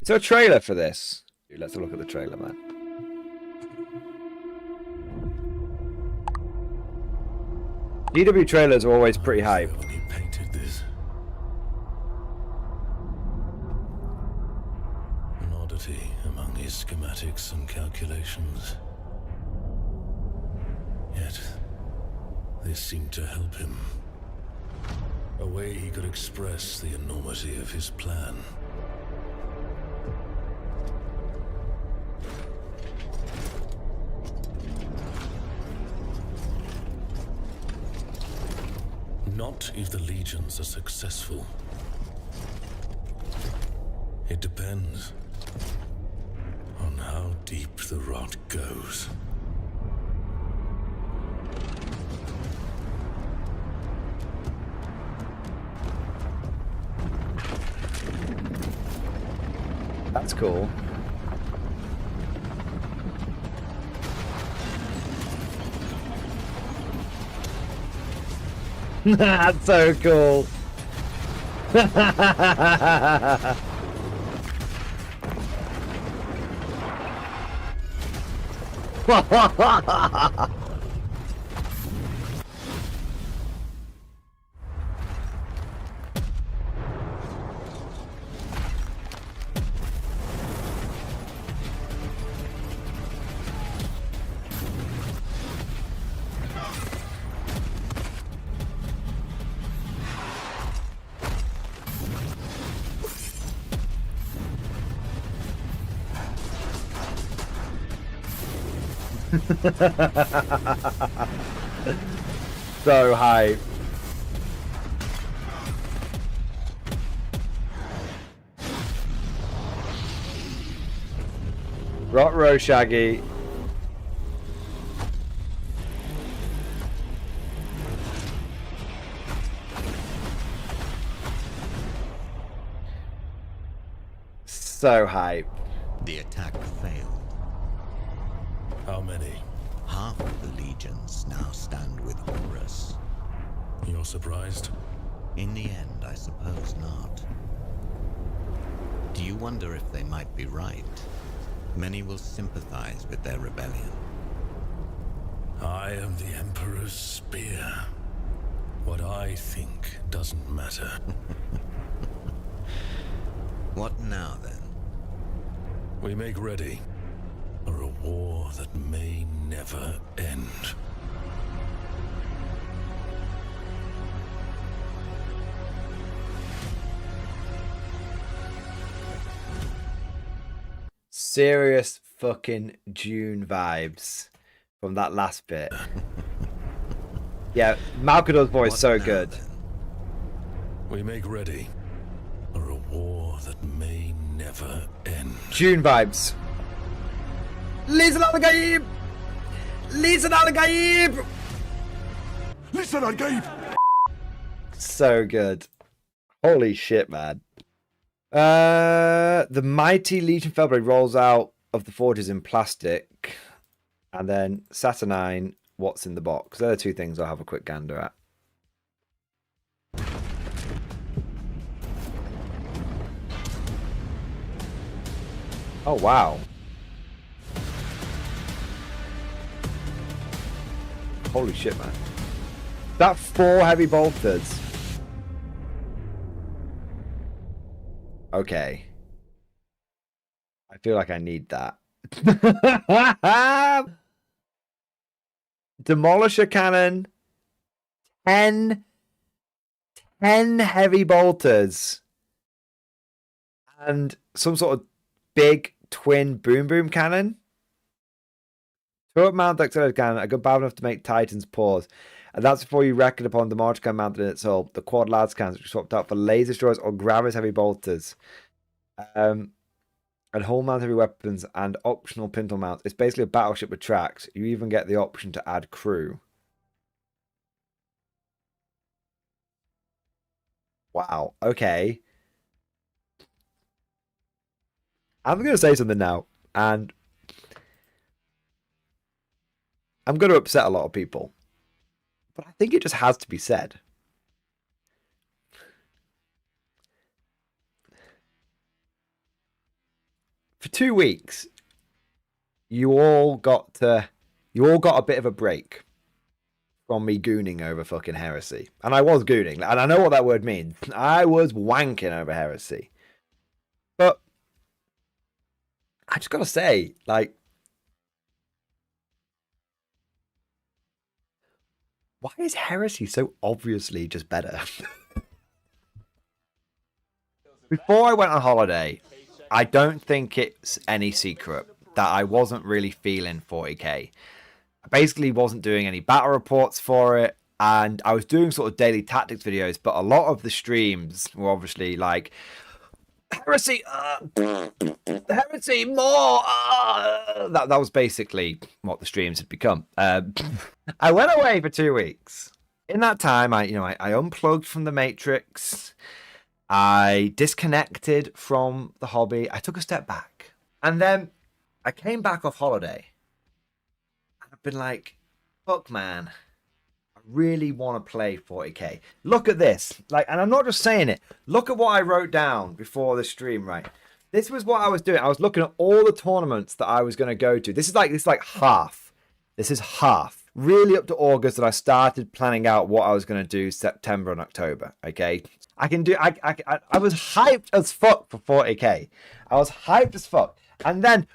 there a trailer for this? Let's have a look at the trailer, man. GW trailers are always pretty hype. When he painted this. An oddity among his schematics and calculations. Yet, this seemed to help him. A way he could express the enormity of his plan. Not if the legions are successful. It depends on how deep the rot goes. That's cool. That's so cool. So hype. Rot row Shaggy. So hype. The attack failed. How many? Half of the legions now stand with Horus. You're surprised? In the end, I suppose not. Do you wonder if they might be right? Many will sympathize with their rebellion. I am the Emperor's spear. What I think doesn't matter. What now, then? We make ready for a war that may never end. Serious fucking June vibes from that last bit. Yeah, Malcador's voice is so good. Then? We make ready for a war that may never end. June vibes. Listen al Gaib! Listen al Gaib! Listen, Gabe! So good. Holy shit, man. The mighty Legion Felbury rolls out of the forges in plastic. And then Saturnine, what's in the box? They're the two things I'll have a quick gander at. Oh, wow. Holy shit, man. That 4 heavy bolters. Okay. I feel like I need that. Demolisher cannon. 10 heavy bolters. And some sort of big twin boom cannon. Turret mount accelerated cannon, a good bad enough to make Titans pause. And that's before you reckon upon the March cannon mounted in its hull, the quad lads cannons, which are swapped out for laser destroyers or Gravis heavy bolters. And hull mount heavy weapons and optional pintle mounts. It's basically a battleship with tracks. You even get the option to add crew. Wow, okay. I'm going to say something now, and I'm going to upset a lot of people, but I think it just has to be said. For 2 weeks, you all got a bit of a break from me gooning over fucking Heresy. And I was gooning, and I know what that word means. I was wanking over Heresy. But I just gotta say, like, why is Heresy so obviously just better? Before I went on holiday, I don't think it's any secret that I wasn't really feeling 40k. I basically wasn't doing any battle reports for it, and I was doing sort of daily tactics videos, but a lot of the streams were obviously like, Heresy, Heresy, more. That was basically what the streams had become. I went away for 2 weeks. In that time, I unplugged from the Matrix. I disconnected from the hobby. I took a step back, and then I came back off holiday. And I've been like, fuck, man. I really want to play 40k. Look at this. Like, and I'm not just saying it. Look at what I wrote down before the stream, right? This was what I was doing. I was looking at all the tournaments that I was going to go to. This is like half. This is half. Really up to August that I started planning out what I was going to do September and October. Okay. I was hyped as fuck for 40k. I was hyped as fuck. And then,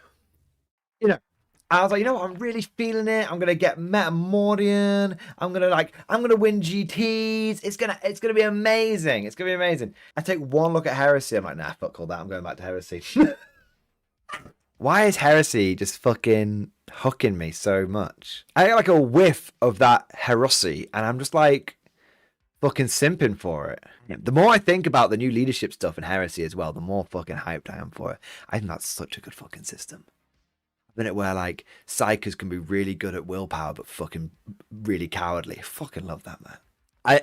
I was like, you know what? I'm really feeling it. I'm gonna get Meta Mordian. I'm gonna win GTs. It's gonna be amazing. It's gonna be amazing. I take one look at Heresy. I'm like, nah, fuck all that. I'm going back to Heresy. Why is Heresy just fucking hooking me so much? I get like a whiff of that Heresy, and I'm just like fucking simping for it. The more I think about the new leadership stuff in Heresy as well, the more fucking hyped I am for it. I think that's such a good fucking system. Than it where like psychers can be really good at willpower but fucking really cowardly. I fucking love that, man.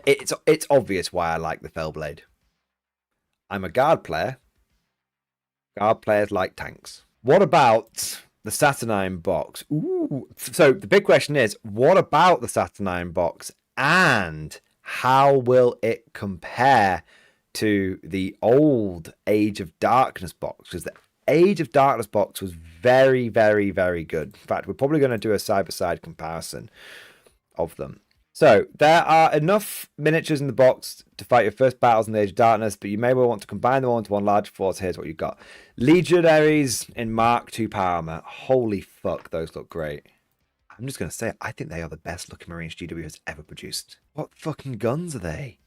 It's obvious why I like the Fellblade. I'm a guard player. Guard players like tanks. What about the Saturnine box? Ooh. So the big question is, what about the Saturnine box, and how will it compare to the old Age of Darkness box? Because the Age of Darkness box was very, very, very good. In fact, we're probably going to do a side-by-side comparison of them. So, there are enough miniatures in the box to fight your first battles in the Age of Darkness, but you may well want to combine them all into one large force. Here's what you've got. Legionaries in Mark II power armor. Holy fuck, those look great. I'm just going to say, I think they are the best looking Marines GW has ever produced. What fucking guns are they?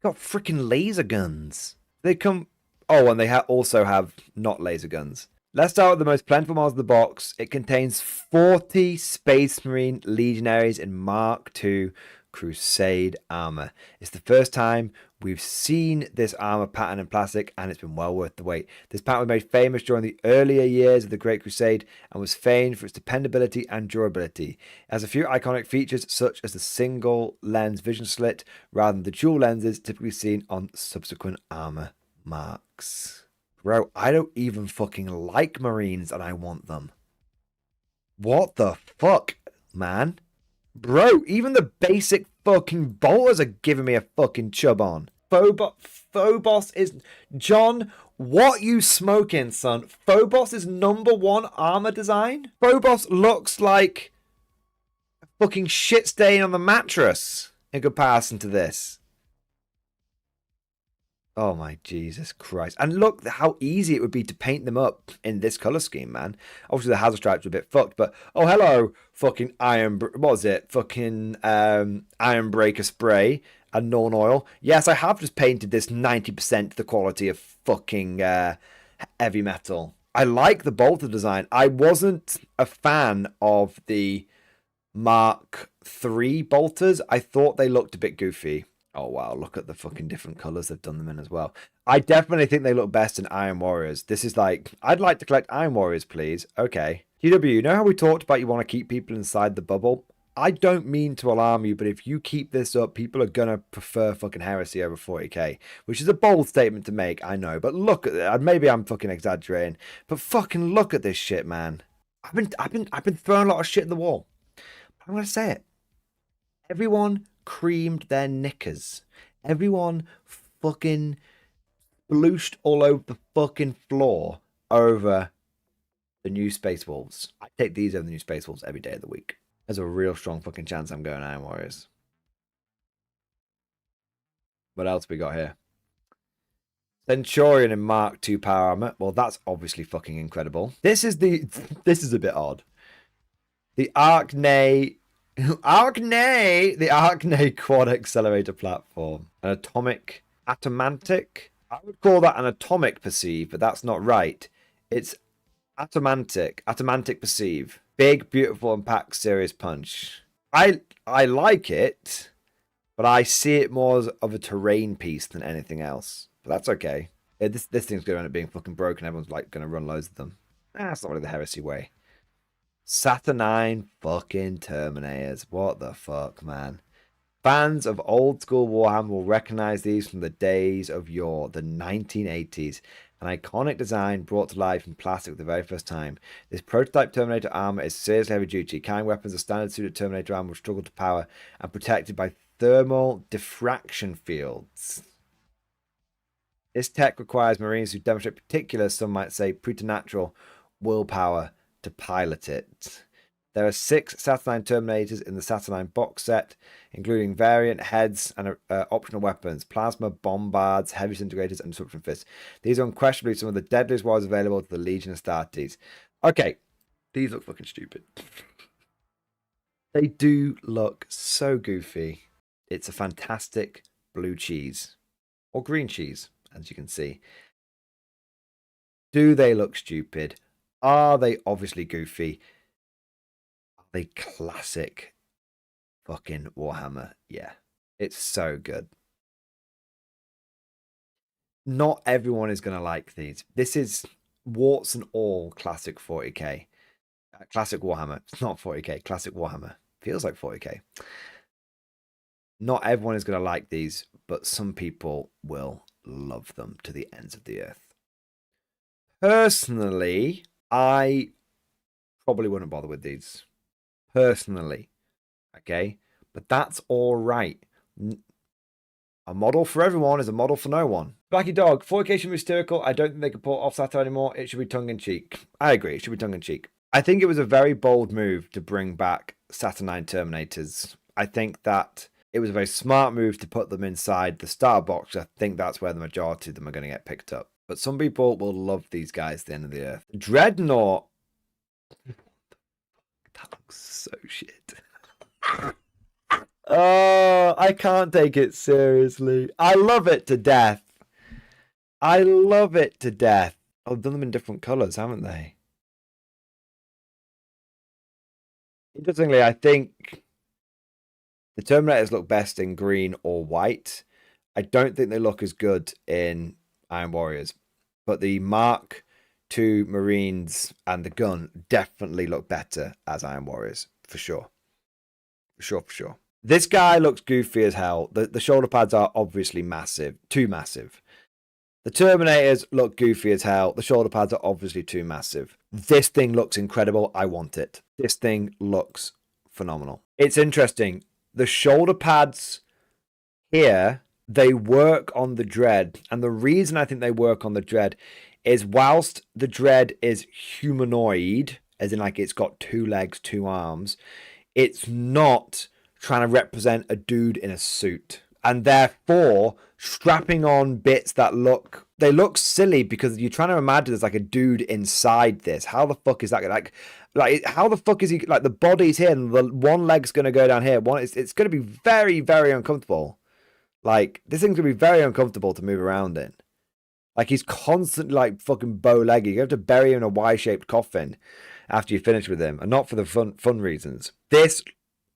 They've got freaking laser guns. They come... Oh, and they also have not laser guns. Let's start with the most plentiful models of the box. It contains 40 Space Marine Legionaries in Mark II Crusade armor. It's the first time we've seen this armor pattern in plastic, and it's been well worth the wait. This pattern was made famous during the earlier years of the Great Crusade and was famed for its dependability and durability. It has a few iconic features such as the single lens vision slit rather than the dual lenses typically seen on subsequent armor marks. Bro, I don't even fucking like Marines and I want them. What the fuck, man? Bro, even the basic fucking bolters are giving me a fucking chub on. Phobos is... John, what you smoking, son? Phobos is #1 armor design? Phobos looks like a fucking shit stain on the mattress in comparison to this. Oh my Jesus Christ. And look how easy it would be to paint them up in this colour scheme, man. Obviously the hazard stripes are a bit fucked, but oh hello, fucking what was it? Fucking Iron Breaker spray and Norn oil. Yes, I have just painted this 90% the quality of fucking heavy metal. I like the bolter design. I wasn't a fan of the Mark III bolters. I thought they looked a bit goofy. Oh, wow. Look at the fucking different colours they've done them in as well. I definitely think they look best in Iron Warriors. This is like, I'd like to collect Iron Warriors, please. Okay. GW, you know how we talked about you want to keep people inside the bubble? I don't mean to alarm you, but if you keep this up, people are going to prefer fucking Heresy over 40k, which is a bold statement to make, I know. But look at it. Maybe I'm fucking exaggerating, but fucking look at this shit, man. I've been throwing a lot of shit at the wall. But I'm going to say it. Everyone creamed their knickers. Everyone fucking splooshed all over the fucking floor over the new Space Wolves. I take these over the new Space Wolves every day of the week. There's a real strong fucking chance I'm going Iron Warriors. What else we got here? Centurion in Mark II power armor. Well, that's obviously fucking incredible. This is a bit odd. The the Arknay quad accelerator platform. An atomantic. I would call that an atomic perceive, but that's not right. It's atomantic perceive. Big, beautiful, and packed serious punch. I like it, but I see it more as of a terrain piece than anything else. But that's okay. This thing's going to end up being fucking broken. Everyone's like going to run loads of them. That's not really the Heresy way. Saturnine fucking Terminators. What the fuck, man? Fans of old school Warhammer will recognize these from the days of yore, the 1980s. An iconic design brought to life in plastic for the very first time. This prototype Terminator armor is seriously heavy duty. Carrying weapons of standard suited Terminator armor will struggle to power and protected by thermal diffraction fields. This tech requires Marines who demonstrate particular, some might say preternatural, willpower to pilot it. There are 6 Saturnine Terminators in the Saturnine box set, including variant heads and optional weapons, plasma bombards, heavy disintegrators, and disruption fists. These are unquestionably some of the deadliest warriors available to the Legion Astartes. Okay, these look fucking stupid. They do look so goofy. It's a fantastic blue cheese, or green cheese, as you can see. Do they look stupid? Are they obviously goofy? The classic fucking Warhammer. Yeah, it's so good. Not everyone is going to like these. This is warts and all classic 40k. Classic Warhammer. It's not 40k. Classic Warhammer. Feels like 40k. Not everyone is going to like these, but some people will love them to the ends of the earth. Personally, I probably wouldn't bother with these. Personally, okay, but that's all right. A model for everyone is a model for no one. Blacky Dog, 4K should be satirical. I don't think they can pull off satire anymore. It should be tongue-in-cheek. I agree, it should be tongue-in-cheek. I think it was a very bold move to bring back Saturnine Terminators. I think that it was a very smart move to put them inside the star box. I think that's where the majority of them are going to get picked up. But some people will love these guys at the end of the earth. Dreadnought. That looks so shit. Oh, I can't take it seriously. I love it to death. I love it to death. Oh, they've done them in different colours, haven't they? Interestingly, I think the Terminators look best in green or white. I don't think they look as good in Iron Warriors. But the Mark II Marines and the gun definitely look better as Iron Warriors. For sure. For sure. This guy looks goofy as hell. The shoulder pads are obviously massive. Too massive. The Terminators look goofy as hell. The shoulder pads are obviously too massive. This thing looks incredible. I want it. This thing looks phenomenal. It's interesting. The shoulder pads here, they work on the Dread. And the reason I think they work on the Dread is whilst the Dread is humanoid, as in like it's got 2 legs, 2 arms, it's not trying to represent a dude in a suit. And therefore, strapping on bits that look silly because you're trying to imagine there's like a dude inside this. How the fuck is that? Like how the fuck is he, like the body's here and the one leg's going to go down here. It's going to be very, very uncomfortable. Like this thing's going to be very uncomfortable to move around in. Like he's constantly like fucking bow-legged. You have to bury him in a Y-shaped coffin after you finish with him, and not for the fun reasons. This,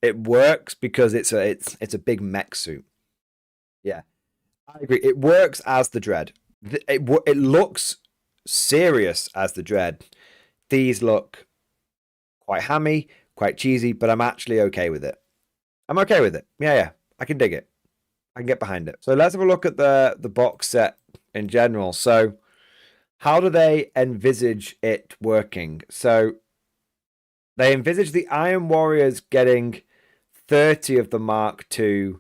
it works because it's a big mech suit. Yeah, I agree. It works as the Dread. It looks serious as the Dread. These look quite hammy, quite cheesy, but I'm actually okay with it. I'm okay with it. Yeah, I can dig it. I can get behind it. So let's have a look at the box set in general. So how do they envisage it working? So they envisage the Iron Warriors getting 30 of the Mark II,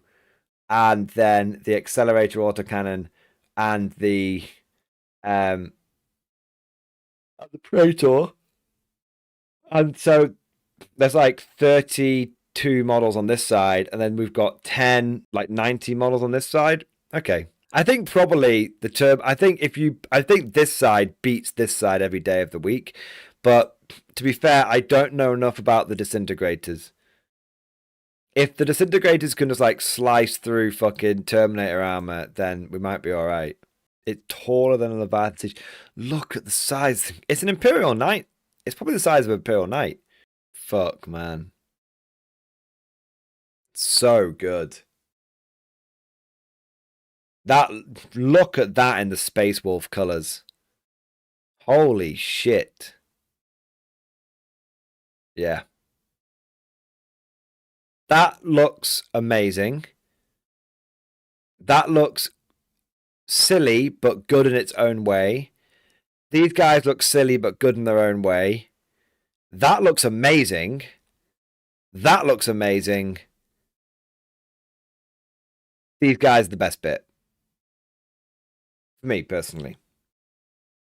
and then the accelerator autocannon and the at the Praetor. And so there's like 32 models on this side, and then we've got 10, like 90 models on this side. Okay. I think probably the term, I think this side beats this side every day of the week. But to be fair, I don't know enough about the disintegrators. If the disintegrators can just like slice through fucking Terminator armor, then we might be all right. It's taller than an Leviathan. Look at the size. It's an Imperial Knight. It's probably the size of an Imperial Knight. Fuck, man. So good. Look at that in the Space Wolf colors. Holy shit. Yeah. That looks amazing. That looks silly, but good in its own way. These guys look silly, but good in their own way. That looks amazing. That looks amazing. These guys are the best bit. For me, personally.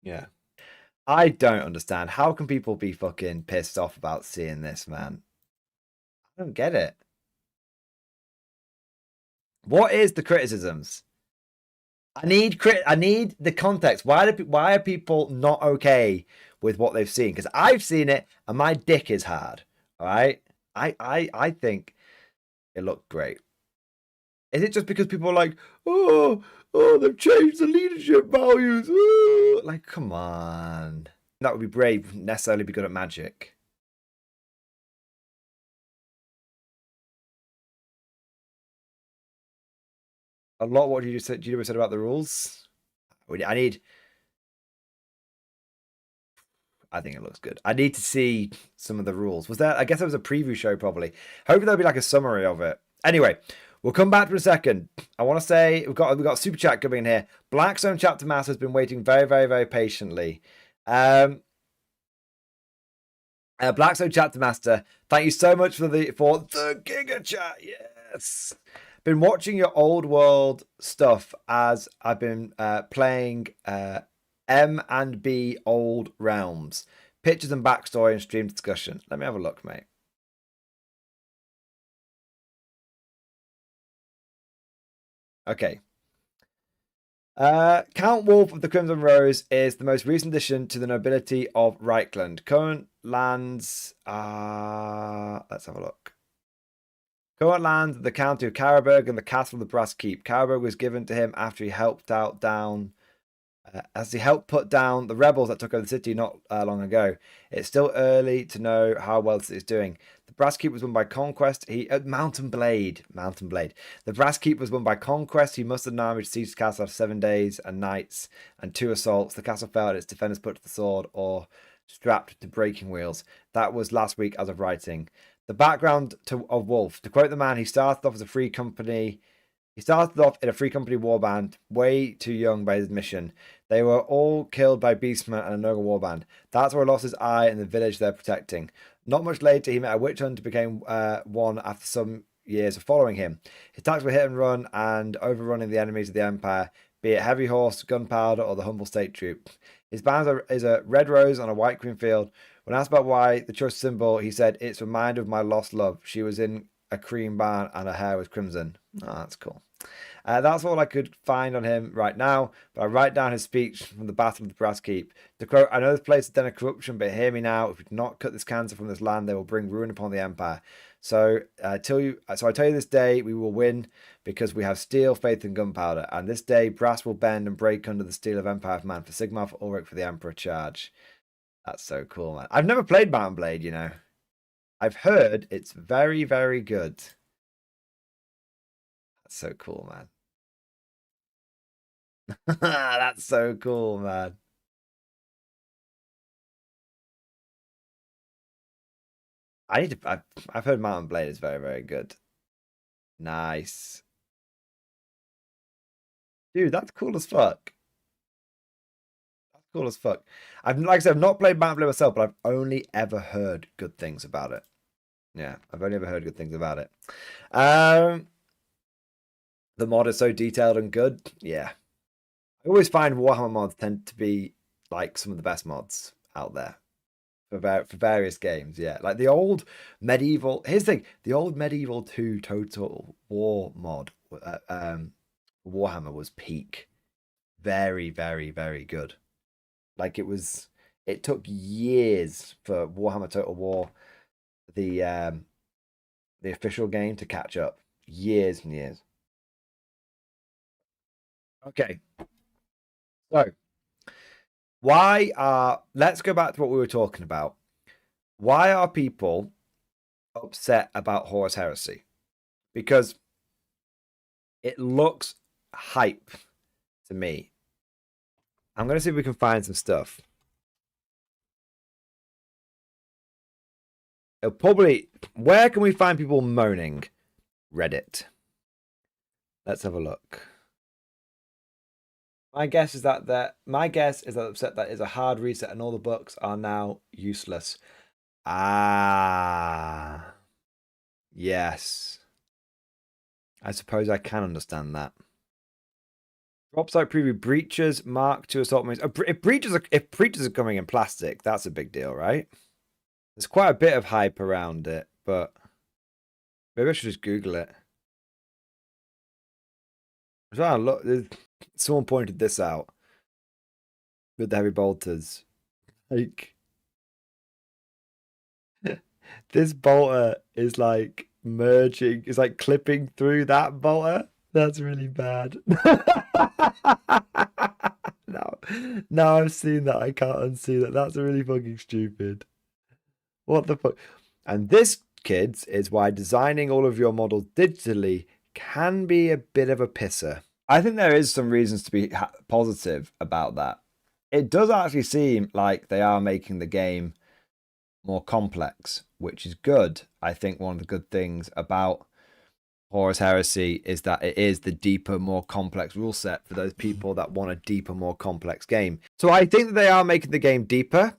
Yeah. I don't understand. How can people be fucking pissed off about seeing this, man? I don't get it. What is the criticisms? I need the context. Why are people not okay with what they've seen? Because I've seen it and my dick is hard. All right. I think it looked great. Is it just because people are like, oh, they've changed the leadership values? Oh. Like, come on. That would be brave, wouldn't necessarily be good at magic. A lot. What did you say? You said about the rules? I think it looks good. I need to see some of the rules. Was there? I guess there was a preview show probably. Hopefully there'll be like a summary of it. Anyway, we'll come back to a second. I want to say we've got super chat coming in here. Blackstone Chapter Master has been waiting very, very, very patiently. Blackstone Chapter Master, thank you so much for the Giga Chat. Yes. Been watching your old world stuff as I've been playing M&B Old Realms. Pictures and backstory and stream discussion. Let me have a look, mate. Okay. Count Wolf of the Crimson Rose is the most recent addition to the nobility of Reichland. Current lands... let's have a look. Current lands, the county of Carroburg and the castle of the Brass Keep. Carroburg was given to him after he helped put down the rebels that took over the city not long ago. It's still early to know how well this is doing. The Brass Keep was won by conquest. Mountain Blade. The Brass Keep was won by conquest. He mustered an army to siege the castle after 7 days and nights and 2 assaults. The castle fell and its defenders put to the sword or strapped to breaking wheels. That was last week as of writing. The background of Wolf. To quote the man, he started off as a free company. He started off in a free company warband, way too young by his mission. They were all killed by Beastmen and a Nurgle warband. That's where he lost his eye in the village they're protecting. Not much later, he met a witch hunter, became one after some years of following him. His tactics were hit and run and overrunning the enemies of the Empire, be it heavy horse, gunpowder, or the humble state troop. His band is a red rose on a white green field. When asked about why the choice symbol, he said, "It's a reminder of my lost love. She was in a cream barn and her hair was crimson." Oh, that's cool. That's all I could find on him right now, but I write down his speech from the Battle of the Brass Keep. To quote, "I know this place is den of corruption, but hear me now. If we do not cut this cancer from this land, they will bring ruin upon the Empire. So I tell you this day, we will win because we have steel, faith, and gunpowder. And this day, brass will bend and break under the steel of Empire of Man. For Sigmar, for Ulrich, for the Emperor charge." That's so cool, man. I've never played Mountain Blade, you know. I've heard it's very, very good. That's so cool, man. That's so cool, man. I've heard Mountain Blade is very, very good. Nice. Dude, that's cool as fuck. That's cool as fuck. Like I said, I've not played Mountain Blade myself, but I've only ever heard good things about it. Yeah, I've only ever heard good things about it. The mod is so detailed and good. Yeah. I always find Warhammer mods tend to be like some of the best mods. out there for various games. Yeah, like the old medieval. Here's the thing: the old medieval 2 Total War mod, Warhammer was peak. Very, very, very good. Like it was. It took years for Warhammer Total War, the official game, to catch up. Years and years. Okay. So, let's go back to what we were talking about. Why are people upset about Horus Heresy? Because it looks hype to me. I'm going to see if we can find some stuff. Where can we find people moaning? Reddit. Let's have a look. My guess is that upset that is a hard reset and all the books are now useless. Ah, yes. I suppose I can understand that. Drop site preview: breaches, Mark 2 assault marines. If breaches are coming in plastic, that's a big deal, right? There's quite a bit of hype around it, but maybe I should just Google it. Look, someone pointed this out with the heavy bolters. Like, this bolter is like merging, is like clipping through that bolter. That's really bad. Now I've seen that, I can't unsee that. That's really fucking stupid. What the fuck? And this, kids, is why designing all of your models digitally can be a bit of a pisser. I think there is some reasons to be positive about that. It does actually seem like they are making the game more complex, which is good. I think one of the good things about Horus Heresy is that it is the deeper, more complex rule set for those people that want a deeper, more complex game. So I think that they are making the game deeper.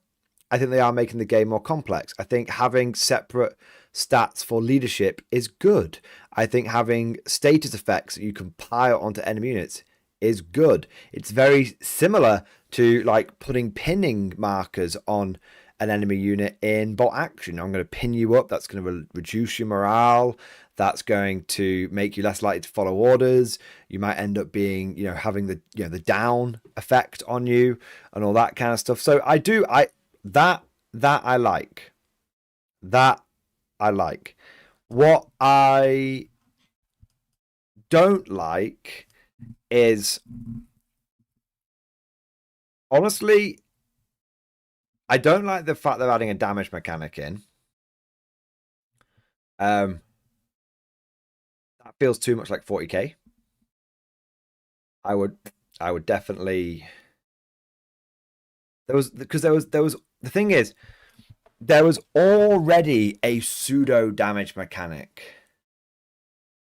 I think they are making the game more complex. I think having separate stats for leadership is good. I think having status effects that you can pile onto enemy units is good. It's very similar to like putting pinning markers on an enemy unit in bolt action. I'm going to pin you up. That's going to reduce your morale. That's going to make you less likely to follow orders. You might end up being, having the, the down effect on you and all that kind of stuff. So I like. That I like. What I don't like is, honestly, I don't like the fact they're adding a damage mechanic in. That feels too much like 40k. I would definitely. The thing is, there was already a pseudo damage mechanic.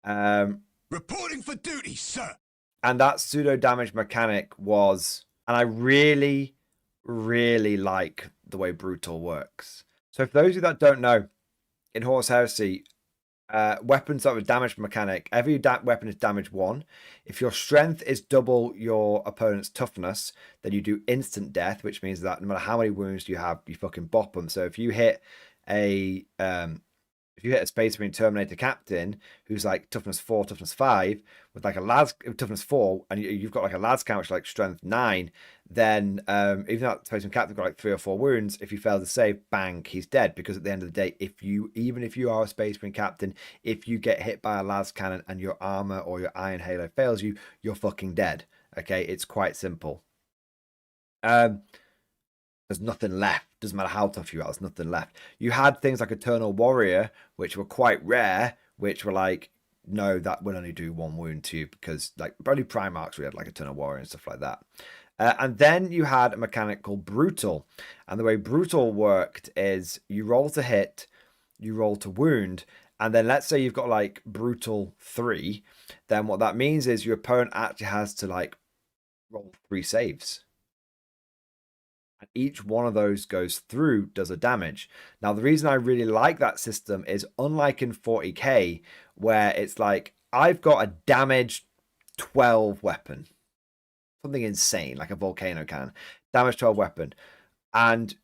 Reporting for duty, sir. And that pseudo damage mechanic was, and I really, really like the way Brutal works. So for those of you that don't know, in Horus Heresy, weapons start with damage mechanic. Every weapon is damage 1. If your strength is double your opponent's toughness, then you do instant death, which means that no matter how many wounds you have, you fucking bop them. So if you hit a Space Marine Terminator Captain who's like toughness 4, toughness 5, with like a lad's toughness 4, and you've got like a lad's count which is like strength 9, then even though that Space Marine Captain got like 3 or 4 wounds, if you fail to save, bang, he's dead. Because at the end of the day, even if you are a Space Marine Captain, if you get hit by a lad's cannon and your armor or your Iron Halo fails you, you're fucking dead. Okay, it's quite simple. There's nothing left. Doesn't matter how tough you are, there's nothing left. You had things like Eternal Warrior, which were quite rare, which were like, no, that will only do 1 wound to you, because like only Primarchs we had like Eternal Warrior and stuff like that. And then you had a mechanic called Brutal. And the way Brutal worked is you roll to hit, you roll to wound, and then let's say you've got like Brutal 3, then what that means is your opponent actually has to like roll 3 saves. And each one of those goes through, does a damage. Now, the reason I really like that system is, unlike in 40k, where it's like, I've got a damage 12 weapon. Something insane, like a volcano cannon. Damage 12 weapon. And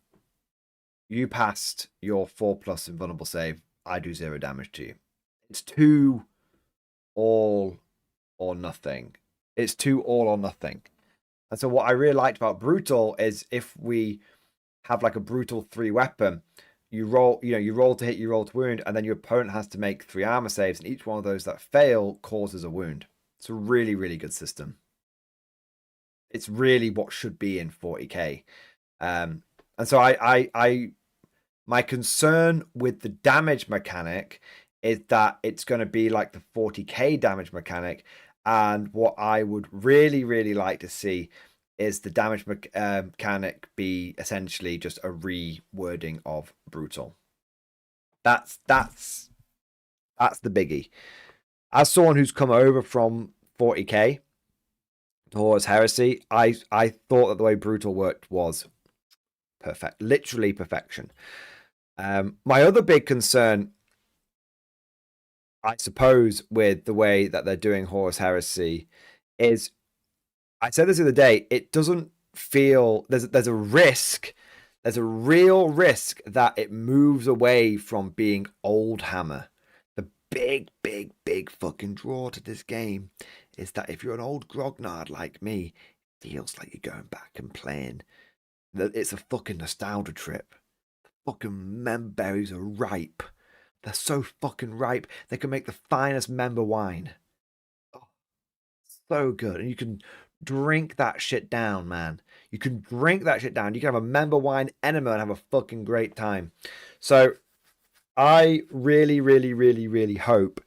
you passed your 4+ invulnerable save, I do 0 damage to you. It's too all or nothing. It's too all or nothing. And so what I really liked about Brutal is if we have like a Brutal 3 weapon, you roll to hit, you roll to wound, and then your opponent has to make 3 armor saves, and each one of those that fail causes a wound. It's a really, really good system. It's really what should be in 40k. And so my concern with the damage mechanic is that it's going to be like the 40k damage mechanic. And what I would really, really like to see is the damage mechanic be essentially just a rewording of Brutal. That's the biggie. As someone who's come over from 40k to Horus Heresy, I thought that the way Brutal worked was perfect, literally perfection. My other big concern, I suppose, with the way that they're doing Horus Heresy is, I said this the other day, it doesn't feel, there's a risk, there's a real risk that it moves away from being old Hammer. The big fucking draw to this game is that if you're an old grognard like me, it feels like you're going back and playing. It's a fucking nostalgia trip. The fucking member berries are ripe. They're so fucking ripe. They can make the finest member wine. Oh, so good. And you can drink that shit down, man. You can drink that shit down. You can have a member wine enema and have a fucking great time. So I really, really, really, really hope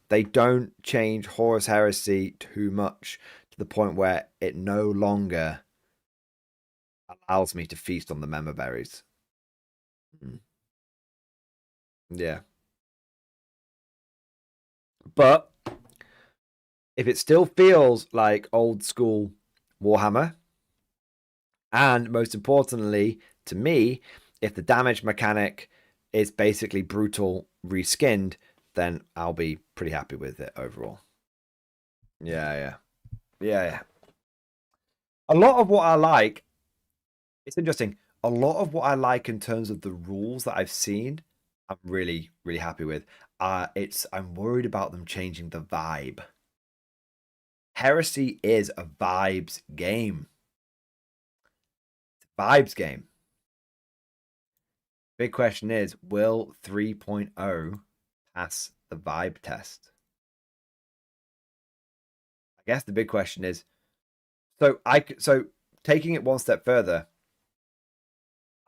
they don't change Horus Heresy too much to the point where it no longer allows me to feast on the member berries. Yeah. But if it still feels like old school Warhammer, and most importantly to me, if the damage mechanic is basically Brutal reskinned, then I'll be pretty happy with it overall. Yeah. A lot of what I like, it's interesting. A lot of what I like in terms of the rules that I've seen, I'm really, really happy with. I'm worried about them changing the vibe. Heresy is a vibes game. It's a vibes game. Big question is, will 3.0 pass the vibe test? I guess the big question is, so taking it one step further,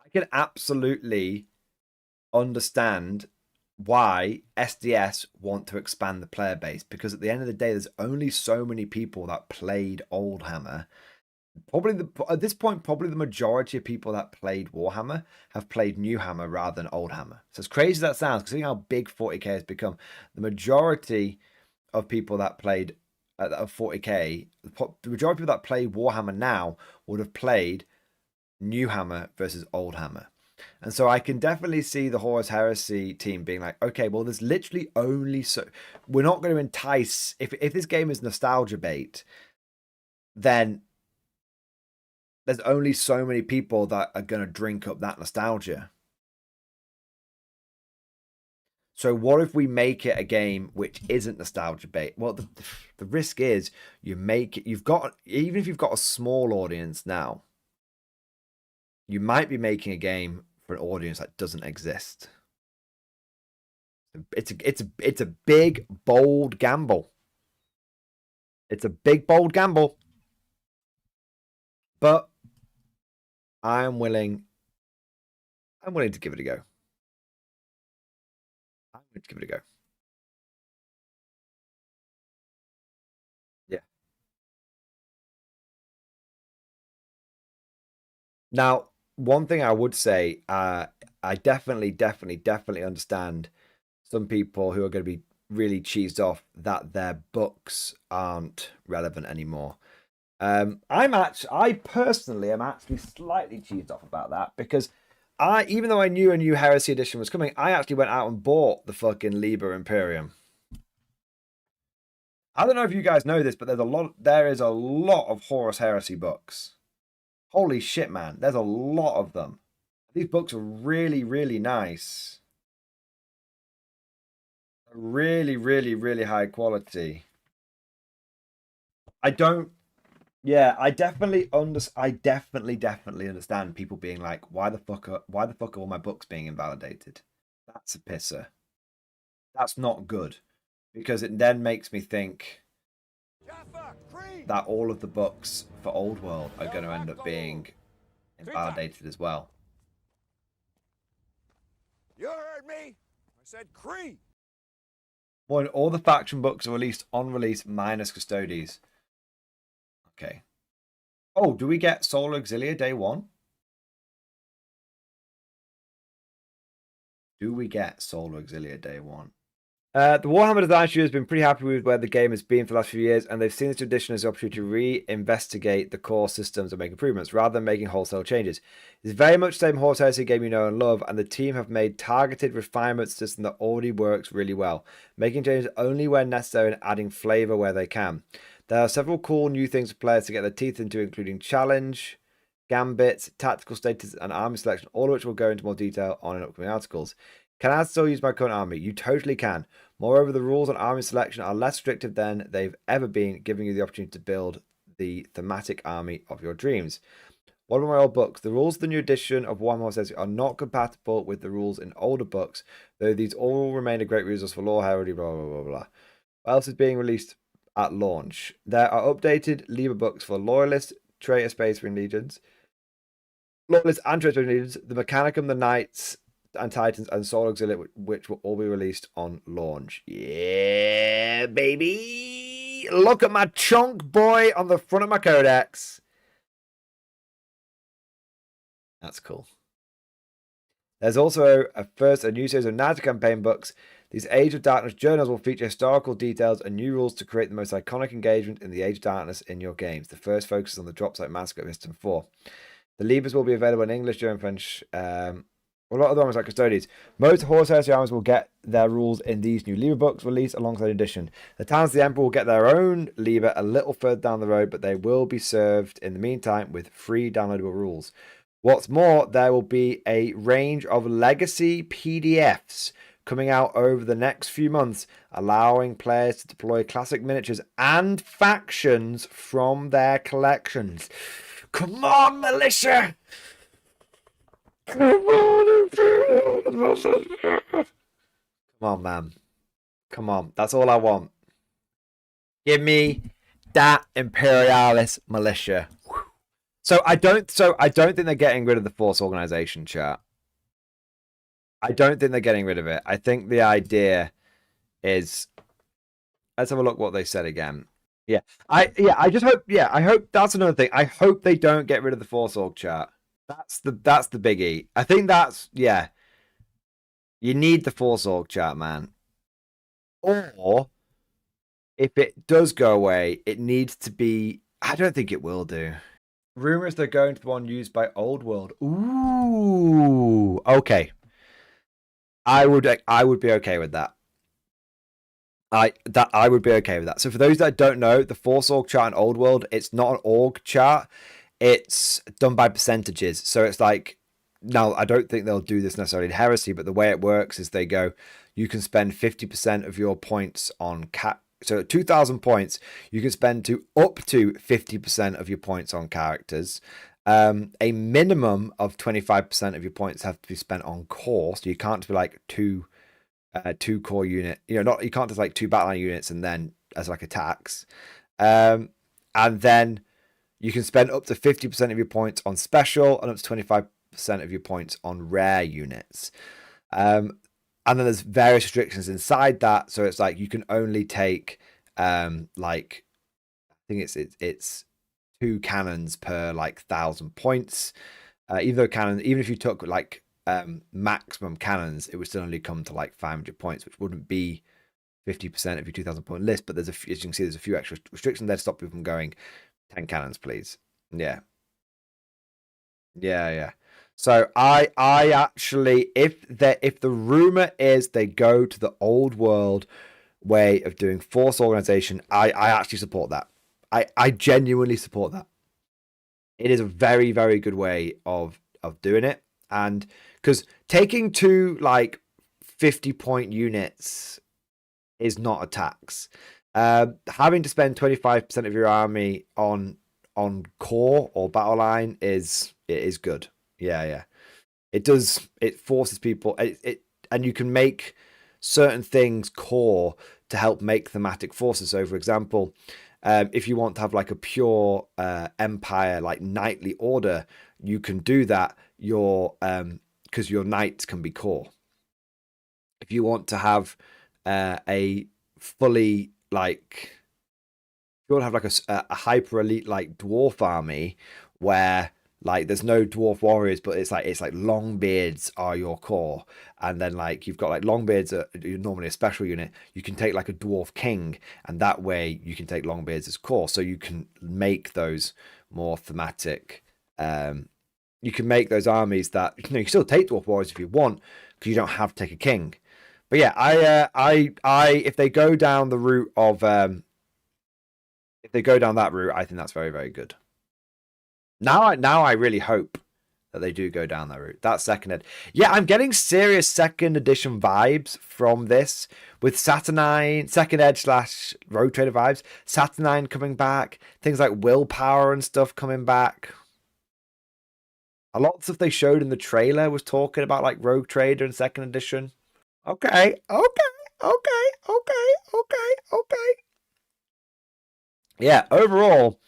I can absolutely understand why SDS want to expand the player base, because at the end of the day, there's only so many people that played Old Hammer. At this point, probably the majority of people that played Warhammer have played New Hammer rather than Old Hammer. So as crazy as that sounds, considering how big 40k has become, the majority of people that played of 40k, the majority of people that play Warhammer now would have played New Hammer versus Old Hammer. And so I can definitely see the Horus Heresy team being like, okay, well, there's literally only so... We're not going to entice... If this game is nostalgia bait, then there's only so many people that are going to drink up that nostalgia. So what if we make it a game which isn't nostalgia bait? Well, the risk is even if you've got a small audience now, you might be making a game for an audience that doesn't exist. It's a big, bold gamble. It's a big, bold gamble. But I'm willing to give it a go. I'm going to give it a go. Yeah. Now, one thing I would say, I definitely understand some people who are going to be really cheesed off that their books aren't relevant anymore. I personally am actually slightly cheesed off about that, because even though I knew a new Heresy edition was coming, I actually went out and bought the fucking Liber Imperium. I don't know if you guys know this, but there is a lot of Horus Heresy books. Holy shit, man. There's a lot of them. These books are really, really nice. Really, really, really high quality. I don't. Yeah, I definitely understand people being like, why the fuck are all my books being invalidated? That's a pisser. That's not good, because it then makes me think that all of the books for Old World are going to end up being invalidated as well. You heard me. I said Cree. When all the faction books are released on release minus Custodes. Okay. Oh, do we get Solar Auxilia day one? Do we get Solar Auxilia day one? The Warhammer design studio has been pretty happy with where the game has been for the last few years, and they've seen this edition as an opportunity to re-investigate the core systems and make improvements, rather than making wholesale changes. It's very much the same Horus Heresy game you know and love, and the team have made targeted refinements to a system that already works really well, making changes only when necessary and adding flavour where they can. There are several cool new things for players to get their teeth into, including challenge, gambits, tactical status, and army selection, all of which we'll go into more detail on in upcoming articles. Can I still use my current army? You totally can. Moreover, the rules on army selection are less restrictive than they've ever been, giving you the opportunity to build the thematic army of your dreams. One of my old books, the rules of the new edition of Warhammer says are not compatible with the rules in older books, though these all remain a great resource for lore, heraldry, blah, blah, blah, blah. What else is being released at launch? There are updated Liber books for Loyalists, Traitor, Space Marine Legions, Loyalists and Traitor Legions, the Mechanicum, the Knights, and Titans, and Soul Auxilia, which will all be released on launch. Yeah, baby! Look at my chunk boy on the front of my codex. That's cool. There's also a new series of narrative campaign books. These Age of Darkness journals will feature historical details and new rules to create the most iconic engagement in the Age of Darkness in your games. The first focuses on the drop site massacre of Histon 4. The Libras will be available in English, German, French, a lot of the armies like Custodes. Most Horus Heresy armies will get their rules in these new Liber books released alongside edition. The Talons of the Emperor will get their own Liber a little further down the road, but they will be served in the meantime with free downloadable rules. What's more, there will be a range of legacy PDFs coming out over the next few months, allowing players to deploy classic miniatures and factions from their collections. Come on, militia! Come on, man. Come on. That's all I want. Give me that Imperialis militia. So I don't think they're getting rid of the Force organization, chat. I don't think they're getting rid of it. I think the idea is, let's have a look what they said again. I hope that's another thing. I hope they don't get rid of the Force org, chat. That's the biggie. I think that's, yeah. You need the Force org, chat, man. Or if it does go away, it needs to be, I don't think it will do. Rumors they're going to the one used by Old World. Ooh, okay. I would be okay with that. I would be okay with that. So for those that don't know, the Force org chart in Old World, it's not an org chart. It's done by percentages. So it's like, now I don't think they'll do this necessarily in Heresy, but the way it works is they go, you can spend 50% of your points on so at 2,000 points, you can spend up to 50% of your points on characters. A minimum of 25% of your points have to be spent on core. So you can't just be like two core unit. You can't just like 2 battleline units and then as like attacks. And then you can spend up to 50% of your points on special and up to 25% of your points on rare units. And then there's various restrictions inside that. So it's like you can only take like, I think it's 2 cannons per like 1,000 points. Even if you took like maximum cannons, it would still only come to like 500 points, which wouldn't be 50% of your 2,000 point list. But as you can see, there's a few extra restrictions there to stop people from going 10 cannons, please. Yeah. So I actually, if the rumor is they go to the Old World way of doing Force organization, I actually support that. I genuinely support that. It is a very, very good way of doing it. And because taking 2 like 50-point units is not a tax. Having to spend 25% of your army on core or battle line is good. Yeah. It does. It forces people. And you can make certain things core to help make thematic forces. So, for example, if you want to have like a pure empire, like knightly order, you can do that. Because your knights can be core. If you want to have a fully like, if you want to have like a hyper elite like dwarf army where like there's no dwarf warriors, but it's like longbeards are your core, and then like you've got like longbeards are normally a special unit. You can take like a dwarf king, and that way you can take longbeards as core, so you can make those more thematic. You can make those armies that you can still take dwarf warriors if you want, because you don't have to take a king. But yeah, I if they go down the route of if they go down that route, I think that's very, very good. Now I really hope that they do go down that route. That second ed. Yeah, I'm getting serious second edition vibes from this with Saturnine, second ed / Rogue Trader vibes. Saturnine coming back, things like willpower and stuff coming back. A lot of stuff they showed in the trailer was talking about like Rogue Trader and second edition. Okay. Yeah, overall,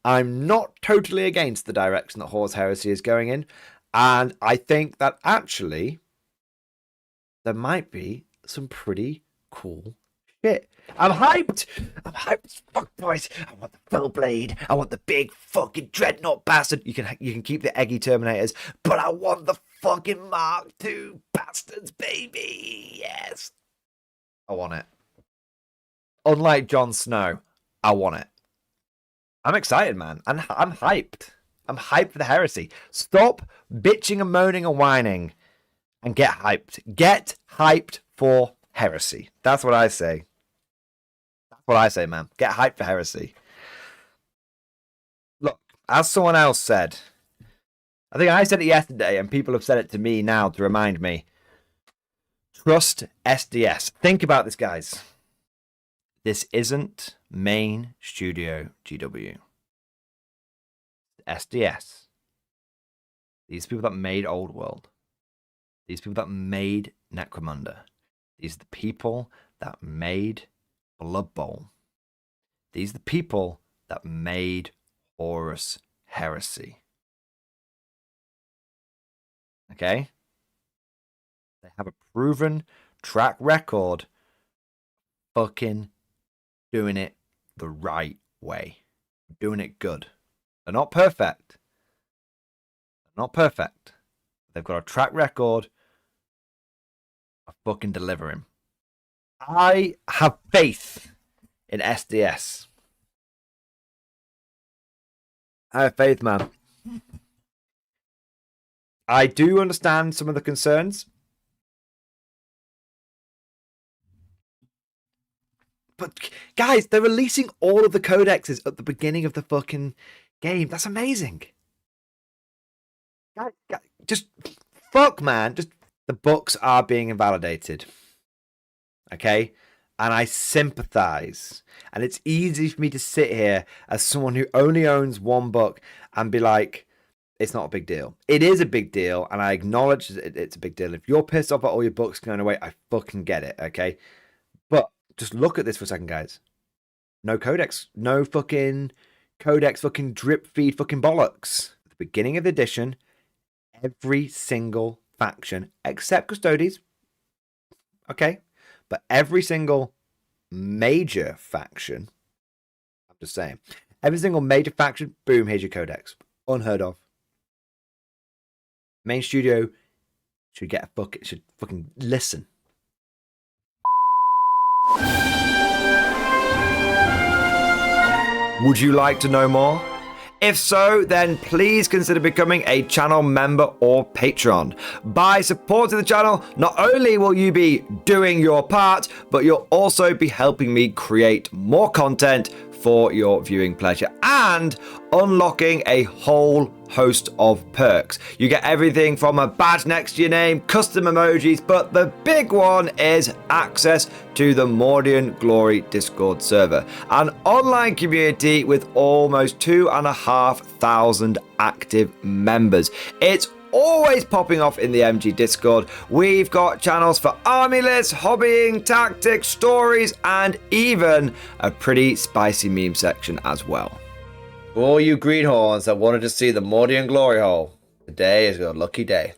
I'm not totally against the direction that Horus Heresy is going in. And I think that actually there might be some pretty cool shit. I'm hyped. Fuck, boys. I want the full blade. I want the big fucking dreadnought bastard. You can keep the eggy Terminators, but I want the fucking Mark II bastards, baby. Yes. I want it. Unlike Jon Snow, I want it. I'm excited, man. I'm hyped. I'm hyped for the Heresy. Stop bitching and moaning and whining and get hyped. Get hyped for Heresy. That's what I say. That's what I say, man. Get hyped for Heresy. Look, as someone else said, I think I said it yesterday and people have said it to me now to remind me. Trust SDS. Think about this, guys. This isn't main studio GW. SDS. These people that made Old World. These people that made Necromunda. These are the people that made Blood Bowl. These are the people that made Horus Heresy. Okay? They have a proven track record fucking doing it the right way. Doing it good. They're not perfect. They're not perfect. They've got a track record of fucking delivering. I have faith in SDS. I have faith, man. I do understand some of the concerns. But guys, they're releasing all of the codexes at the beginning of the fucking game. That's amazing. Guys, just fuck, man. Just the books are being invalidated. Okay? And I sympathize. And it's easy for me to sit here as someone who only owns one book and be like, it's not a big deal. It is a big deal, and I acknowledge it's a big deal. If you're pissed off at all your books going away, I fucking get it, okay? But just look at this for a second, guys. No codex. No fucking codex, fucking drip feed, fucking bollocks. At the beginning of the edition, every single faction, except Custodes, okay? But every single major faction, I'm just saying, every single major faction, boom, here's your codex. Unheard of. Main studio should get a book, should fucking listen. Would you like to know more? If so, then please consider becoming a channel member or patron. By supporting the channel, not only will you be doing your part, but you'll also be helping me create more content for your viewing pleasure, and unlocking a whole host of perks. You get everything from a badge next to your name, custom emojis, but the big one is access to the Mordian Glory Discord server, an online community with almost 2,500 active members. It's always popping off in the MG Discord. We've got channels for army lists, hobbying, tactics, stories, and even a pretty spicy meme section as well. For all you greenhorns that wanted to see the Mordian glory hole, today is your lucky day.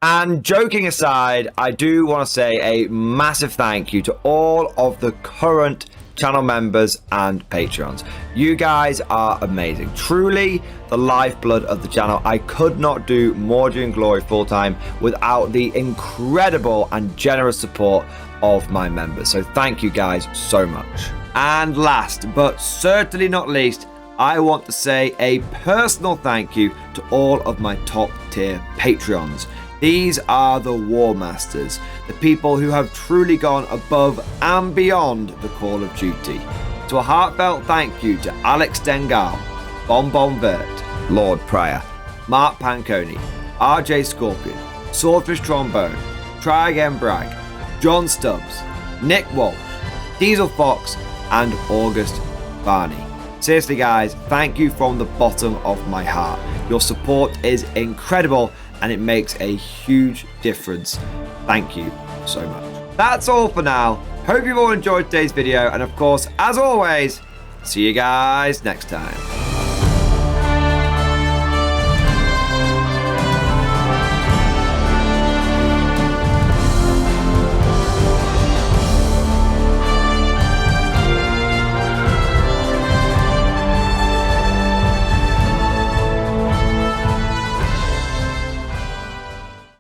And joking aside, I do want to say a massive thank you to all of the current channel members and Patreons. You guys are amazing. Truly the lifeblood of the channel. I could not do Mordian Glory full-time without the incredible and generous support of my members. So thank you guys so much. And last but certainly not least, I want to say a personal thank you to all of my top tier Patreons. These are the War Masters, the people who have truly gone above and beyond the call of duty. So a heartfelt thank you to Alex Dengal, Bon Vert, Lord Pryor, Mark Panconi, RJ Scorpion, Swordfish Trombone, Try Again Bragg, John Stubbs, Nick Walsh, Diesel Fox, and August Barney. Seriously guys, thank you from the bottom of my heart. Your support is incredible and it makes a huge difference. Thank you so much. That's all for now. Hope you've all enjoyed today's video, and of course, as always, see you guys next time.